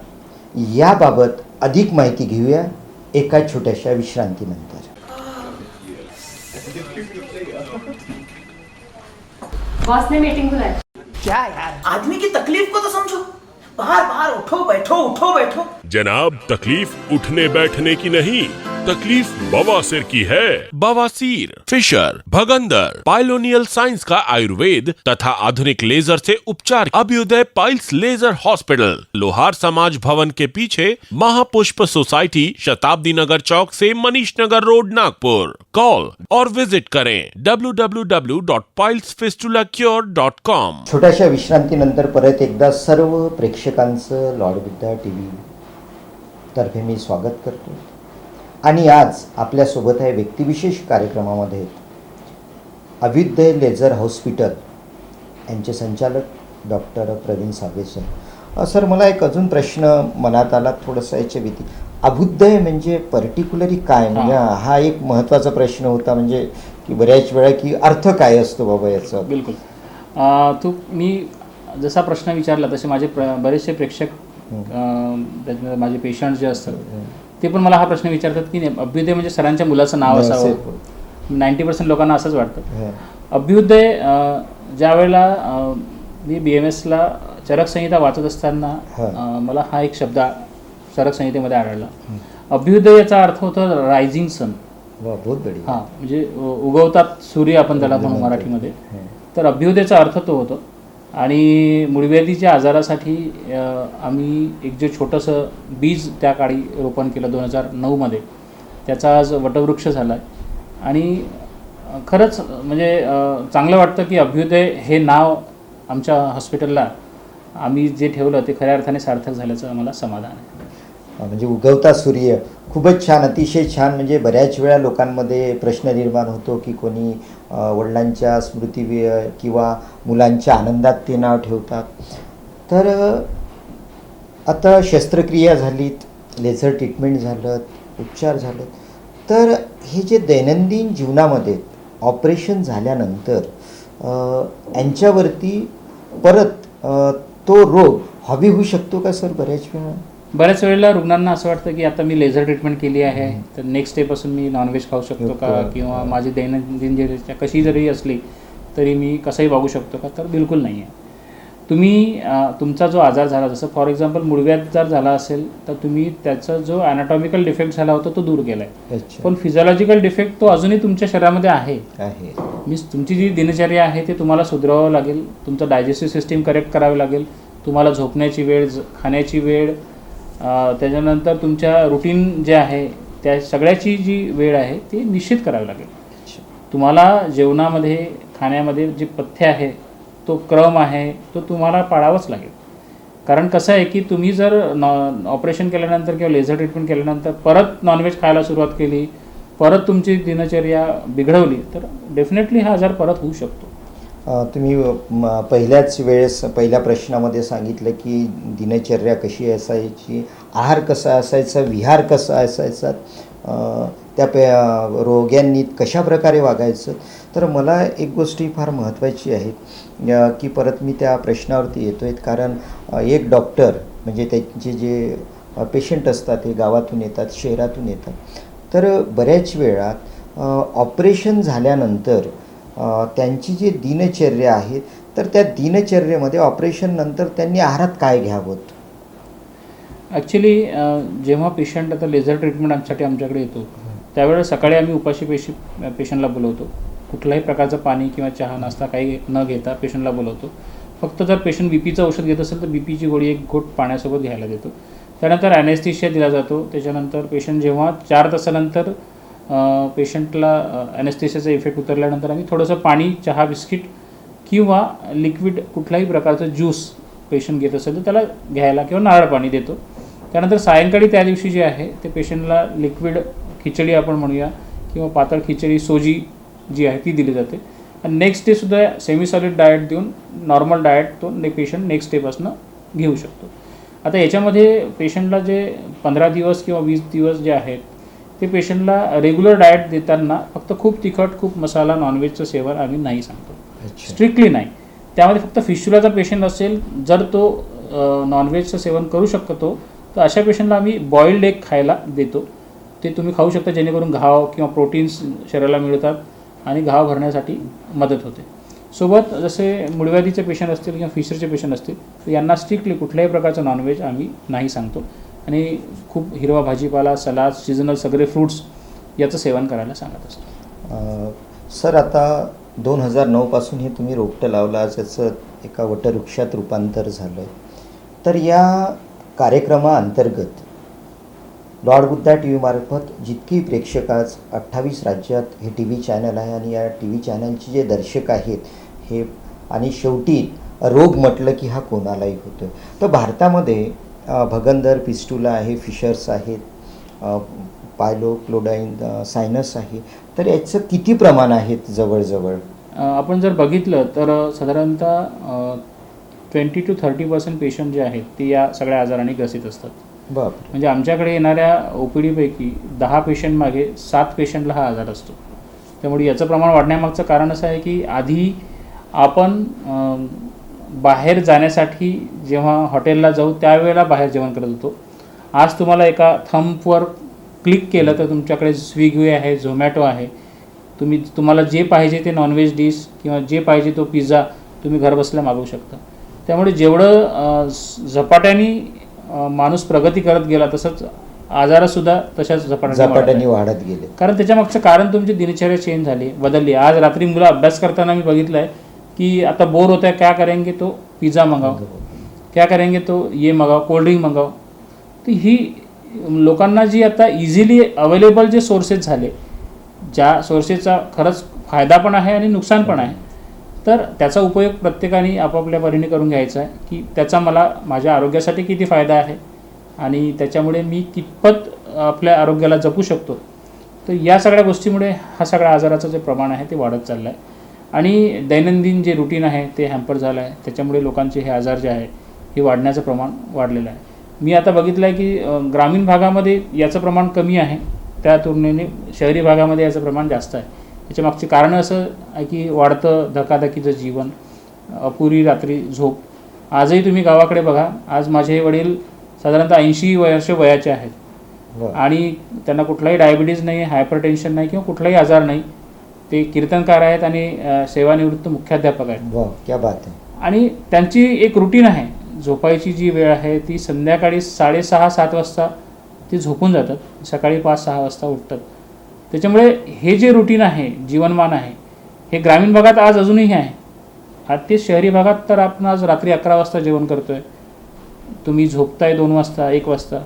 याबाबत अधिक माहिती घेऊया एका छोट्याशा विश्रांतीनंतर. बॉस ने मीटिंग बुलाई. क्या यार, आदमी की तकलीफ को तो समझो. बाहर बाहर उठो बैठो. जनाब, तकलीफ उठने बैठने की नहीं, तकलीफ बवासीर की है. बवासीर, फिशर, भगंदर, पाइलोनियल साइंस का आयुर्वेद तथा आधुनिक लेजर से उपचार. अभ्युदय पाइल्स लेजर हॉस्पिटल, लोहार समाज भवन के पीछे, महापुष्प सोसाइटी, शताब्दी नगर चौक से मनीष नगर रोड, नागपुर. कॉल और विजिट करें www.pilesfistulacure.com. छोट्याशा विश्रांतीनंतर परत एकदा सर्व प्रेक्षकांचं लॉर्ड बुद्धा TV तर्फे मी स्वागत करतो. आणि आज आपल्यासोबत आहे व्यक्तिविशेष कार्यक्रमामध्ये अभ्युदय लेझर हॉस्पिटल यांचे संचालक doctor Pravin Sable sir. Sir, मला एक अजून प्रश्न मनात आला थोडंसं याच्या व्यतिरिक्त. अभ्युदय म्हणजे पर्टिक्युलरली काय, म्हणजे हा एक महत्त्वाचा प्रश्न होता, म्हणजे की बऱ्याच वेळा की अर्थ काय असतो बाबा याचा. बिलकुल. मी जसा प्रश्न विचारला तसे माझे बरेचसे प्रेक्षक, त्याच्यामध्ये माझे पेशंट जे असतात ते पण मला हा प्रश्न विचारतात की अभ्युदय म्हणजे सरांच्या मुलाचं नाव असावं. 90% लोकांना असंच वाटतं. अभ्युदय ज्या वेळेला मी BMSला चरक संहिता वाचत असताना मला हा एक शब्द चरक संहितेमध्ये आढळला. अभ्युदय याचा अर्थ होतो रायझिंग सन. हां, म्हणजे उगवतात सूर्य आपण त्याला म्हणू मराठीमध्ये. तर अभ्युदयाचा अर्थ तो होतो. आणि मूळव्याधीच्या आजारासाठी आम्ही एक जे छोटंसं बीज त्या काळी रोपण केलं 2009मध्ये. त्याचा आज वटवृक्ष झाला आहे. आणि खरंच म्हणजे चांगलं वाटतं की अभ्युदय हे नाव आमच्या हॉस्पिटलला आम्ही जे ठेवलं ते खऱ्या अर्थाने सार्थक झाल्याचं आम्हाला समाधान आहे. म्हणजे उगवता सूर्य, खूपच छान, अतिशय छान. म्हणजे बऱ्याच वेळा लोकांमध्ये प्रश्न निर्माण होतो की कोणी वडिलांच्या स्मृती किंवा मुलांच्या आनंदात ते नाव ठेवतात. तर आता शस्त्रक्रिया झालीत, लेझर ट्रीटमेंट झालं, उपचार झालं, तर हे जे दैनंदिन जीवनामध्ये ऑपरेशन झाल्यानंतर यांच्यावरती परत तो रोग हवी होऊ शकतो का सर? बऱ्याच वेळेला रुग्णांना असं वाटतं की आता मी लेझर ट्रीटमेंट केली आहे तर नेक्स्ट डेपासून मी नॉनव्हेज खाऊ शकतो का, किंवा माझी दैनंदिन दिनचर्या कशी जरी असली तरी मी कसंही वागू शकतो का. तर बिलकुल नाही आहे. तुम्ही तुमचा जो आजार झाला, जसं फॉर एक्झाम्पल मूळव्याध जर झाला असेल तर तुम्ही त्याचा जो ॲनाटॉमिकल डिफेक्ट झाला होता तो दूर केला आहे. पण फिजिओलॉजिकल डिफेक्ट तो अजूनही तुमच्या शरीरामध्ये आहे. मीन्स तुमची जी दिनचर्या आहे ते तुम्हाला सुधारावं लागेल. तुमचं डायजेस्टिव्ह सिस्टीम करेक्ट करावी लागेल. तुम्हाला झोपण्याची वेळ, खाण्याची वेळ, त्याच्यानंतर तुमच्या रुटीन जे आहे त्या सगळ्याची जी वेळ आहे ती निश्चित करावी लागेल. तुम्हाला जेवणामध्ये, खाण्यामध्ये जे पथ्य आहे, तो क्रम आहे, तो तुम्हाला पाळावाच लागेल. कारण कसं आहे की तुम्ही जर ऑपरेशन केल्यानंतर किंवा लेझर ट्रीटमेंट केल्यानंतर परत नॉनव्हेज खायला सुरुवात केली, परत तुमची दिनचर्या बिघडवली तर डेफिनेटली हा आजार परत होऊ शकतो. तुम्ही पहिल्याच वेळेस पहिल्या प्रश्नामध्ये सांगितलं की दिनचर्या कशी असायची, आहार कसा असायचा, विहार कसा असायचा, त्या रोग्यांनी कशा प्रकारे वागायचं. तर मला एक गोष्ट ही फार महत्त्वाची आहे की परत मी त्या प्रश्नावरती येतो आहे. कारण एक डॉक्टर म्हणजे त्यांचे जे पेशंट असतात हे गावातून येतात, शहरातून येतात. तर बऱ्याच वेळात ऑपरेशन झाल्यानंतर त्यांची जी दिनचर्या आहे तर त्या दिनचर्येमध्ये ऑपरेशननंतर त्यांनी आहारात काय घ्यावं? ॲक्च्युली जेव्हा पेशंट आता लेझर ट्रीटमेंटसाठी आमच्याकडे येतो त्यावेळेस सकाळी आम्ही उपाशी पेशंटला बोलवतो. कुठल्याही प्रकारचं पाणी किंवा चहा नाश्ता काही न घेता पेशंटला बोलवतो. फक्त जर पेशंट BPचं औषध घेत असेल तर BPची गोळी 1 घोट पाण्यासोबत घ्यायला देतो. त्यानंतर ॲनेस्थेशिया दिला जातो. त्याच्यानंतर पेशंट जेव्हा 4 तासानंतर पेशंटला ॲनेस्थेशियाचा इफेक्ट उतरल्यानंतर आम्ही थोडंसं पाणी, चहा, बिस्किट किंवा लिक्विड कुठल्याही प्रकारचं ज्यूस पेशंट घेत असेल तर त्याला घ्यायला किंवा नारळ पाणी देतो. त्यानंतर सायंकाळी त्या दिवशी जे आहे ते पेशंटला लिक्विड खिचडी आपण म्हणूया किंवा पातळ खिचडी, सोजी जी आहे ती दिली जाते. आणि नेक्स्ट डेसुद्धा सेमी सॉलिड डाएट देऊन नॉर्मल डाएट तो पेशंट नेक्स्ट डेपासून घेऊ शकतो. आता याच्यामध्ये पेशंटला जे 15 दिवस किंवा 20 दिवस जे आहेत ते पेशंटला रेग्युलर डाएट देताना फक्त खूप तिखट, खूप मसाला, नॉनव्हेजचं सेवन आम्ही नाही सांगतो, स्ट्रिक्टली नाही. त्यामध्ये फक्त फिस्टुलाचा पेशंट असेल, जर तो नॉनव्हेजचं सेवन करू शकतो तर अशा पेशंटला आम्ही बॉइल्ड एग खायला देतो. ते तुम्ही खाऊ शकता, जेणेकरून घाव किंवा प्रोटीन्स शरीराला मिळतात आणि घाव भरण्यासाठी मदत होते. सोबत जसे मुळव्याधीचे पेशंट असतील किंवा फिशरचे पेशंट असतील तर यांना स्ट्रिक्टली कुठल्याही प्रकारचं नॉनव्हेज आम्ही नाही सांगतो आणि खूप हिरवा भाजीपाला, सलाद, सीझनल सगळे फ्रूट्स याचं सेवन करायला सांगत असतो. सर, आता 2009पासून हे तुम्ही रोपटं लावलं, आज याचं एका वटवृक्षात रूपांतर झालं. तर या कार्यक्रमाअंतर्गत लॉर्ड बुद्धा टी व्हीमार्फत जितकी प्रेक्षक आज 28 राज्यात हे टी व्ही चॅनल आहे आणि या टी व्ही चॅनलचे जे दर्शक आहेत हे, आणि शेवटी रोग म्हटलं की हा कोणालाही होतो. तर भारतामध्ये भगंदर, फिस्टुला आहे, फिशर्स आहेत, पायलोक्लोडाईन, सायनस आहे. तर याचं किती प्रमाण आहेत जवळजवळ? आपण जर बघितलं तर साधारणतः 20 to 30% पेशंट जे आहेत ते या सगळ्या आजाराने ग्रसित असतात. म्हणजे आमच्याकडे येणाऱ्या OPDपैकी 10 पेशंट मागे 7 पेशंटला हा आजार असतो. त्यामुळे याचं प्रमाण वाढण्यामागचं कारण असं आहे की आधी आपण बाहेर जाण्यासाठी जेव्हा हॉटेलला जाऊ त्यावेळेला बाहेर जेवण करत होतो. आज तुम्हाला एका थंबवर क्लिक केलं तर तुमच्याकडे स्विगी आहे, झोमॅटो आहे. तुम्हाला जे पाहिजे ते नॉनव्हेज डिश किंवा जे पाहिजे तो पिझ्झा तुम्ही घरबसल्या मागवू शकता. त्यामुळे जेवढं झपाट्याने माणूस प्रगती करत गेला तसंच आजारसुद्धा तशाच झपाट्याने वाढत गेले. कारण त्याच्यामागचं कारण तुमची दिनचर्या चेंज झाली, बदलली. आज रात्री मुलं अभ्यास करताना मी बघितलं आहे की आता बोर होता है, क्या करेंगे तो पिज़्ज़ा मंगाओ, क्या करेंगे तो ये मंगाओ, कोल्ड ड्रिंक मंगाओ. तर ही लोकांना जी आता इझिली अवेलेबल जे सोर्सेस झाले, ज्या सोर्सेसचा खरंच फायदा पण आहे आणि नुकसान पण आहे, तर त्याचा उपयोग प्रत्येकाने आपापल्या परीने करून घ्यायचा आहे की त्याचा मला माझ्या आरोग्यासाठी किती फायदा आहे आणि त्याच्यामुळे मी कितपत आपल्या आरोग्याला जपू शकतो. तर या सगळ्या गोष्टीमुळे हा सगळ्या आजाराचं जे प्रमाण आहे ते वाढत चाललं आहे आणि दैनंदिन जे रुटीन आहे ते हॅम्पर झालं आहे. त्याच्यामुळे लोकांचे हे आजार जे आहे हे वाढण्याचं प्रमाण वाढलेलं आहे. मी आता बघितलं आहे की ग्रामीण भागामध्ये याचं प्रमाण कमी आहे, त्या तुलनेने शहरी भागामध्ये याचं प्रमाण जास्त आहे. याच्यामागची कारणं असं आहे की वाढतं धकाधकीचं जीवन, अपुरी रात्री झोप. आजही तुम्ही गावाकडे बघा, आज माझे वडील साधारणतः 80 वर्ष वयाचे आहेत आणि त्यांना कुठलाही डायबिटीज नाही, हायपरटेन्शन नाही किंवा कुठलाही आजार नाही. ते कीर्तनकार आहेत आणि सेवानिवृत्त मुख्याध्यापक आहेत. क्या बात आहे. आणि त्यांची एक रुटीन आहे. झोपायची जी वेळ आहे ती संध्याकाळी 6:30-7 वाजता ते झोपून जातात, सकाळी 5-6 वाजता उठतात. त्याच्यामुळे हे जे रुटीन आहे, जीवनमान आहे, हे ग्रामीण भागात आज अजूनही आहे. आज ते शहरी भागात तर आपण आज रात्री 11 वाजता जेवण करतो आहे, तुम्ही झोपताय 2 वाजता, 1 वाजता.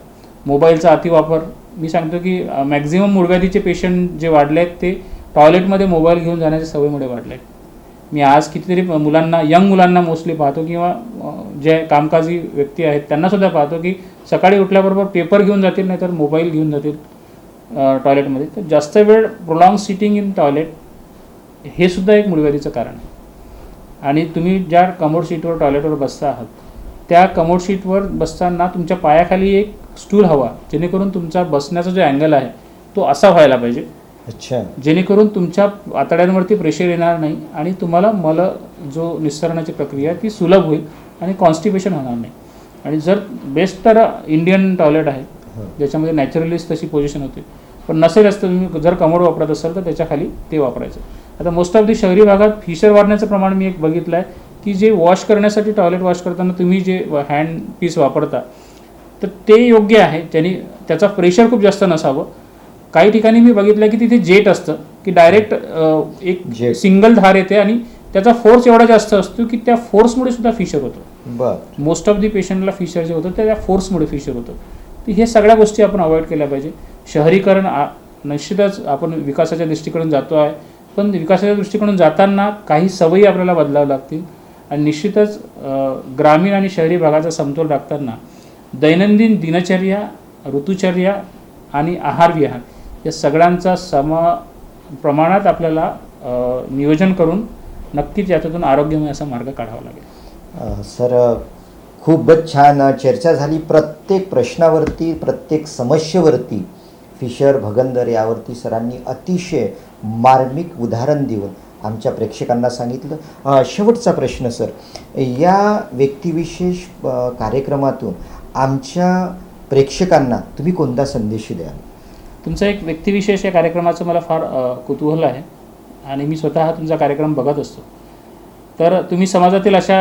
मोबाईलचा अतिवापर, मी सांगतो की मॅक्झिमम मुळव्याधीचे पेशंट जे वाढले आहेत ते टॉयलेटमध्ये मोबाईल घेऊन जाण्याच्या सवयीमुळे वाढले आहेत. मी आज कितीतरी मुलांना, यंग मुलांना मोस्टली पाहतो किंवा जे कामकाजी व्यक्ती आहेत त्यांनासुद्धा पाहतो की सकाळी उठल्याबरोबर पेपर घेऊन जातील, नाहीतर मोबाईल घेऊन जातील टॉयलेटमध्ये. तर जास्त वेळ प्रोलॉंग सिटिंग इन टॉयलेट हे सुद्धा एक मुळव्याधीचं कारण आहे. आणि तुम्ही ज्या कमोड सीटवर टॉयलेटवर बसता आहात त्या कमोड सीटवर बसताना तुमच्या पायाखाली एक स्टूल हवा, जेणेकरून तुमचा बसण्याचा जो अँगल आहे तो असा व्हायला पाहिजे. अच्छा. जेणेकरून तुमच्या आतड्यांवरती प्रेशर येणार नाही आणि तुम्हाला जो निस्सरणाची प्रक्रिया ती सुलभ होईल आणि कॉन्स्टिपेशन होणार नाही. आणि जर बेस्ट तर इंडियन टॉयलेट आहे ज्याच्यामध्ये नॅचरलीच तशी पोझिशन होते, पण नसेल असतं तुम्ही जर कमोड वापरत असाल तर त्याच्याखाली ते वापरायचं. आता मोस्ट ऑफ दी शहरी भागात फिशर वाढण्याचं प्रमाण मी एक बघितलं आहे की जे वॉश करण्यासाठी, टॉयलेट वॉश करताना तुम्ही जे हँड पीस वापरता तर ते योग्य आहे, त्याचा प्रेशर खूप जास्त नसावं. काही ठिकाणी मी बघितलं की तिथे जेट असतं की डायरेक्ट एक सिंगल धार येते आणि त्याचा फोर्स एवढा जास्त असतो की त्या फोर्समुळे सुद्धा फिशर होतं. मोस्ट ऑफ दी पेशंटला फिशर जे होतं त्या फोर्समुळे फिशर होतं. तर हे सगळ्या गोष्टी आपण अवॉइड केल्या पाहिजे. शहरीकरण निश्चितच आपण विकासाच्या दृष्टीकडून जातो आहे, पण विकासाच्या दृष्टीकडून जाताना काही सवयी आपल्याला बदलाव्या लागतील आणि निश्चितच ग्रामीण आणि शहरी भागाचा समतोल राखताना दैनंदिन दिनचर्या, ऋतुचर्या आणि आहारविहार या सगळ्यांचा प्रमाणात आपल्याला नियोजन करून नक्कीच याच्यातून आरोग्यमय असा मार्ग काढावा लागेल. सर, खूपच छान चर्चा झाली. प्रत्येक प्रश्नावरती, प्रत्येक समस्येवरती फिशर, भगंदर यावरती सरांनी अतिशय मार्मिक उदाहरण देऊन आमच्या प्रेक्षकांना सांगितलं. शेवटचा प्रश्न सर, या व्यक्तिविशेष कार्यक्रमातून आमच्या प्रेक्षकांना तुम्ही कोणता संदेश द्याल? तुमचा एक व्यक्तिविशेष या कार्यक्रमाचं मला फार कुतूहल आहे आणि मी स्वतः तुमचा कार्यक्रम बघत असतो. तर तुम्ही समाजातील अशा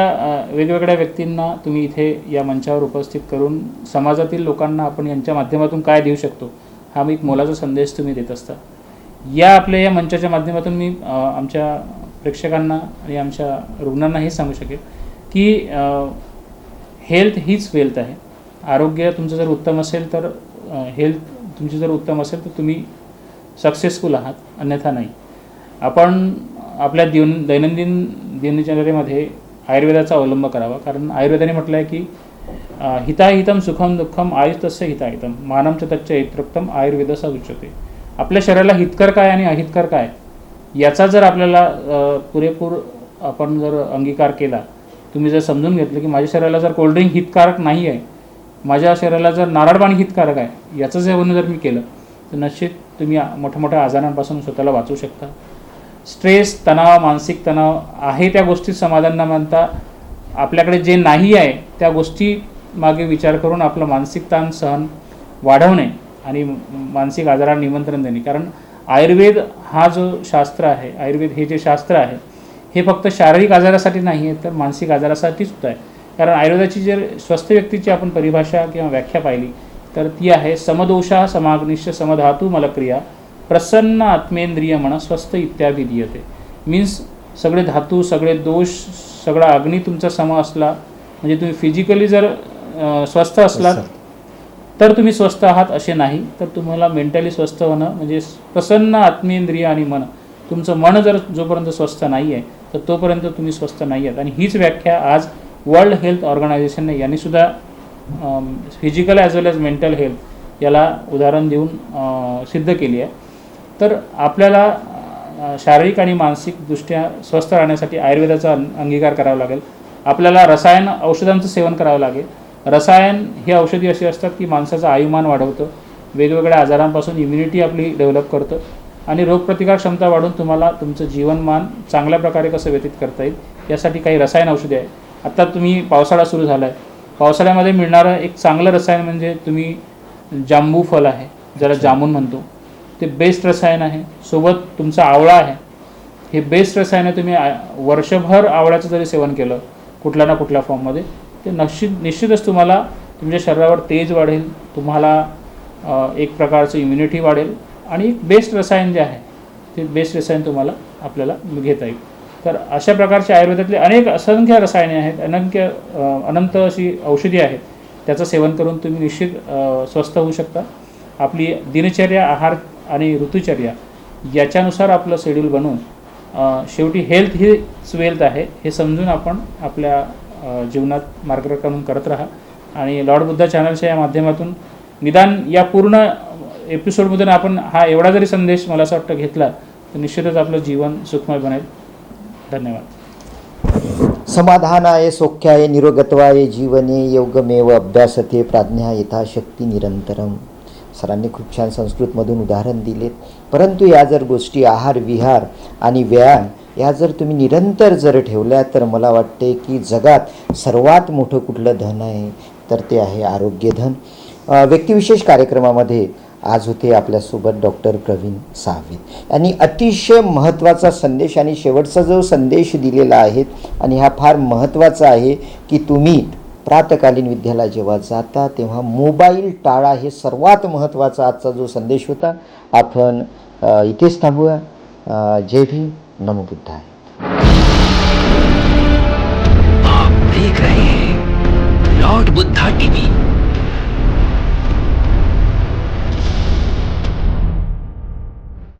वेगवेगळ्या व्यक्तींना तुम्ही इथे या मंचावर उपस्थित करून समाजातील लोकांना आपण यांच्या माध्यमातून काय देऊ शकतो हा एक मोलाचा संदेश तुम्ही देत असता. या मंचाच्या माध्यमातून मी आमच्या प्रेक्षकांना आणि आमच्या रुग्णांना हे सांगू शकेल की हेल्थ हीच वेल्थ आहे. आरोग्य तुमचं जर उत्तम असेल तर हेल्थ तुमची जर उत्तम असेल तर तुम्ही सक्सेसफुल आहात, अन्यथा नाही. आपण आपल्या दैनंदिन दिनचर्येमध्ये आयुर्वेदाचा अवलंब करावा, कारण आयुर्वेदाने म्हटलं आहे की हिताहितम सुखम दुःखम आयुस्तस्य हिताहितम मानम च तच्च हितोक्तम आयुर्वेदसा उच्यते. आपल्या शरीराला हितकर काय आणि अहितकर काय याचा जर आपल्याला पुरेपूर आपण जर अंगीकार केला, तुम्ही जर समजून घेतलं की माझ्या शरीराला जर कोल्ड्रिंक हितकारक नाही आहे, माझ्या शरीराला जर नारळ पाणी हितकारक आहे, याचं सेवन जर मी केलं तर निश्चित तुम्ही मोठ्या मोठ्या आजारांपासून स्वतःला वाचवू शकता. स्ट्रेस, तणाव, मानसिक तणाव आहे त्या गोष्टीत समाधान न मानता आपल्याकडे जे नाही आहे त्या गोष्टी मागे विचार करून आपलं मानसिक ताण सहन वाढवणे आणि मानसिक आजारांना निमंत्रण देणे. कारण आयुर्वेद हा जो शास्त्र आहे, आयुर्वेद हे जे शास्त्र आहे हे फक्त शारीरिक आजारासाठी नाही आहे तर मानसिक आजारासाठी सुद्धा आहे. कारण आयुर्वेदाची जर स्वस्थ व्यक्तीची आपण परिभाषा किंवा व्याख्या पाहिली तर ती आहे समदोषा समाग्निश्च समधातू मलक्रिया प्रसन्न आत्मेंद्रिय मन स्वस्थ इत्याभिधीयते. मीन्स सगळे धातू, सगळे दोष, सगळा अग्नी तुमचा सम असला म्हणजे तुम्ही फिजिकली जर स्वस्थ असलात तर तुम्ही स्वस्थ आहात असे नाही, तर तुम्हाला मेंटली स्वस्थ होणं म्हणजे प्रसन्न आत्मेंद्रिय आणि मन, तुमचं मन जर जोपर्यंत स्वस्थ नाही आहे तर तोपर्यंत तुम्ही स्वस्थ नाही आहात. आणि हीच व्याख्या आज वर्ल्ड हेल्थ ऑर्गनायझेशनने यांनीसुद्धा फिजिकल ॲज वेल ॲज मेंटल हेल्थ याला उदाहरण देऊन सिद्ध केली आहे. तर आपल्याला शारीरिक आणि मानसिकदृष्ट्या स्वस्थ राहण्यासाठी आयुर्वेदाचा अंगीकार करावा लागेल. आपल्याला रसायन औषधांचं सेवन करावं लागेल. रसायन ही औषधी अशी असतात की माणसाचं आयुमान वाढवतं, वेगवेगळ्या आजारांपासून इम्युनिटी आपली डेव्हलप करतं आणि रोगप्रतिकार क्षमता वाढून तुम्हाला तुमचं जीवनमान चांगल्या प्रकारे कसं व्यतीत करता येईल यासाठी काही रसायन औषधे आहे. आत्ता तुम्ही पावसाळा सुरू झाला आहे, पावसाळ्यामध्ये मिळणारं एक चांगलं रसायन म्हणजे तुम्ही जांबू फल आहे, ज्याला जामून म्हणतो, ते बेस्ट रसायन आहे. सोबत तुमचा आवळा आहे, हे बेस्ट रसायन आहे. तुम्ही वर्षभर आवळ्याचं जरी सेवन केलं कुठल्या ना कुठल्या फॉर्ममध्ये ते निश्चितच तुम्हाला तुमच्या शरीरावर तेज वाढेल, तुम्हाला एक प्रकारचं इम्युनिटी वाढेल आणि एक बेस्ट रसायन जे आहे ते बेस्ट रसायन तुम्हाला आपल्याला घेता येईल. तर अशा प्रकारचे आयुर्वेदातले अनेक असंख्य रसायने आहेत, अनंत अशी औषधी आहेत, त्याचं सेवन करून तुम्ही निश्चित स्वस्थ होऊ शकता. आपली दिनचर्या, आहार आणि ऋतुचर्या याच्यानुसार आपलं शेड्यूल बनवून शेवटी हेल्थ हीच वेल्थ आहे हे समजून आपण आपल्या जीवनात मार्गक्रमण करत राहा. आणि लॉर्ड बुद्धा चॅनलच्या या माध्यमातून निदान या पूर्ण एपिसोडमधून आपण हा एवढा जरी संदेश मला असं वाटतं घेतला तर निश्चितच आपलं जीवन सुखमय बनेल. धन्यवाद. समाधानाय सौख्याय निरोगत्वाय जीवने योगमेव अभ्यासते प्राज्ञा यथाशक्ती निरंतरम. सरांनी खूप छान संस्कृतमधून उदाहरण दिलेत. परंतु या जर गोष्टी आहार, विहार आणि व्यायाम या जर तुम्ही निरंतर जर ठेवल्या तर मला वाटते की जगात सर्वात मोठं कुठलं धन आहे तर ते आहे आरोग्यधन. व्यक्तिविशेष कार्यक्रमामध्ये आज होते आपल्यासोबत डॉक्टर प्रवीण सावे यांनी अतिशय महत्त्वाचा संदेश आणि शेवटचा जो संदेश दिलेला आहे आणि हा फार महत्त्वाचा आहे की तुम्ही प्रातकालीन विद्याला जेव्हा जाता तेव्हा मोबाईल टाळा, हे सर्वात महत्त्वाचा आजचा जो संदेश होता. आपण इथेच थांबूया. जय भीम, नमो बुद्धाय.